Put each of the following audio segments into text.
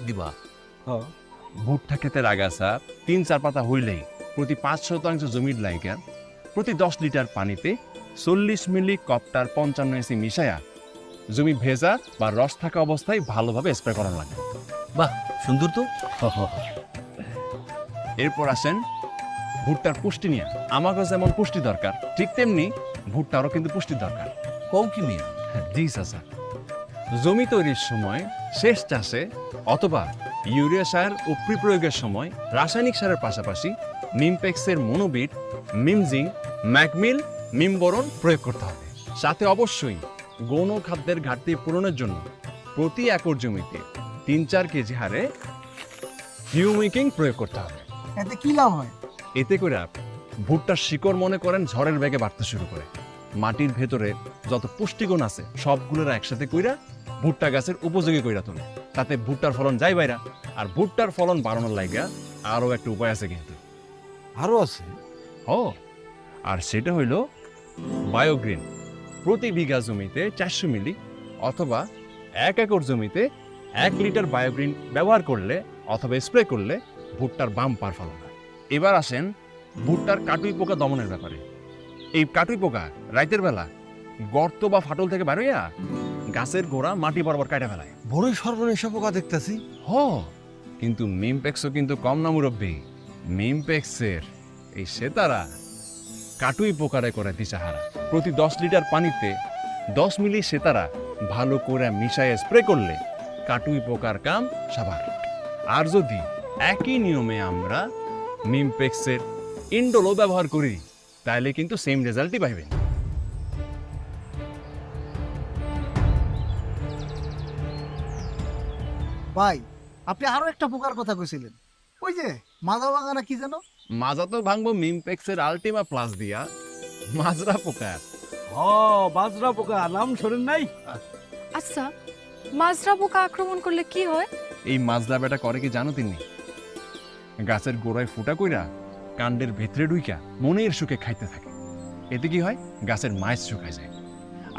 দিবা? হ্যাঁ। ভুট্টা ক্ষেতের আগাছা ৩-৪ পাতা হইলেই প্রতি ৫% জমির লাইগা প্রতি ১০ লিটার পানিতে ৪০ মিলি কপ্টার ৫৫ এসি মিশায়া জমি ভেজা বা রস থাকা অবস্থায় ভালোভাবে স্প্রে করা লাগে। বাহ, সুন্দর তো। এরপর আসেন ভুট্টার পুষ্টি নিয়ে। আমাকে যেমন পুষ্টি দরকার, ঠিক তেমনি ভুট্টারও কিন্তু পুষ্টি দরকার। কও কি মিয়া? জি চাচা, জমি তৈরির সময়, শেষ চাষে অথবা ইউরিয়া সার ও প্রয়োগের সময় রাসায়নিক সারের পাশাপাশি মিমপেক্সের মনোবিট, মিমজিং, ম্যাকমিল, মিমবোরন প্রয়োগ করতে হবে। সাথে অবশ্যই গৌণ খাদ্যের ঘাটতি পূরণের জন্য প্রতি একর জমিতে ৩-৪ কেজি হারে হিউমিকিং প্রয়োগ করতে হবে। এতে কি লাভ হয়? এতে করে ভুট্টার শিকড় মনে করেন ঝড়ের বেগে বাড়তে শুরু করে। মাটির ভেতরে যত পুষ্টিগুণ আছে সবগুলোর একসাথে কইরা ভুট্টা গাছের উপযোগী কইরা তোলে। তাতে ভুট্টার ফলন যায় বাইরা। আর ভুট্টার ফলন বাড়ানোর লাইগা আরও একটা উপায় আছে কিন্তু। আরো আছে? ও, আর সেটা হইল বায়োগ্রিন। প্রতি বিঘা জমিতে 400 মিলি অথবা 1 একর জমিতে 1 লিটার বায়োগ্রিন ব্যবহার করলে অথবা স্প্রে করলে ভুট্টার বাম্পার ফলন হয়। এবার আসেন ভুট্টার কাটুই পোকা দমনের ব্যাপারে। এই কাটুই পোকা রাতের বেলা গর্ত বা ফাটল থেকে বেরোয়া গাছের গোড়া মাটি বরাবর কাটা ফেলায়। বড়ই সর্বনেশা পোকা দেখতেছি। কিন্তু মিমপেক্সও কিন্তু কম না মুরব্বী। মিমপেক্সের এই সেতারা কাটুই পোকারে করে দিশাহারা। প্রতি 10 লিটার পানিতে 10 মিলি সেতারা ভালো করে মিশাইয়ে স্প্রে করলে কাটুই পোকার কাম সাবার। আর যদি একই নিয়মে আমরা মিমপেক্সের ইন্ডোলো ব্যবহার করি তাহলে কিন্তু সেম রেজাল্টই পাইবেন। ভাই, আপনি আরো একটা পোকার কথা কইছিলেন, ওই যে মাদা বাগানা কি যেন? মাজা তো ভাঙবো মিমপেক্সের আলটিমা প্লাস দিয়া। মাজরা পোকা বাজরা পোকা নাম শোনেন নাই? আচ্ছা, মাজরা পোকা আক্রমণ করলে কি হয়? এই মাজরা বেটা করে কি জানো তিনি? গাছের গোড়ায় ফুটা কইরা কাণ্ডের ভেতরে ঢুইকা মনের সুখে খাইতে থাকে। এতে কি হয়? গাছের মাইজ শুকায় যায়।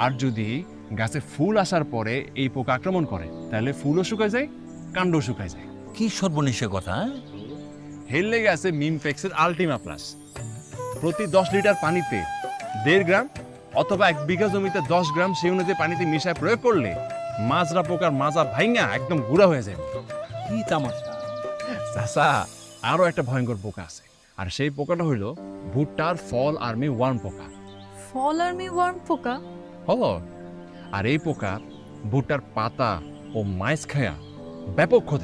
আর যদি গাছে ফুল আসার পরে এই পোকা আক্রমণ করে তাহলে ফুলও শুকায় যায়, কাণ্ডও শুকায় যায়। কি সর্বনেশা কথা, হ্যাঁ? হেললে গেছে মিমপেক্সের আলটিমা প্লাস। প্রতি 10 লিটার পানিতে 1.5 গ্রাম অথবা 1 বিঘা জমিতে 10 গ্রাম সেই অনুযায়ী পানিতে মিশায় প্রয়োগ করলে মাজরা পোকার মাজা ভাইঙা একদম গুঁড়া হয়ে যায়। কি তামাশা! চাচা, আরো একটা ভয়ঙ্কর পোকা আছে, আর সেই পোকাটা হইল ভুট্টার ফল আর্মি ওয়ার্ম পোকা। ফল আর্মি ওয়ার্ম পোকা? আর এই পোকা ভুট্টার পাতা ও মাইজ খায়া ব্যাপক ক্ষতি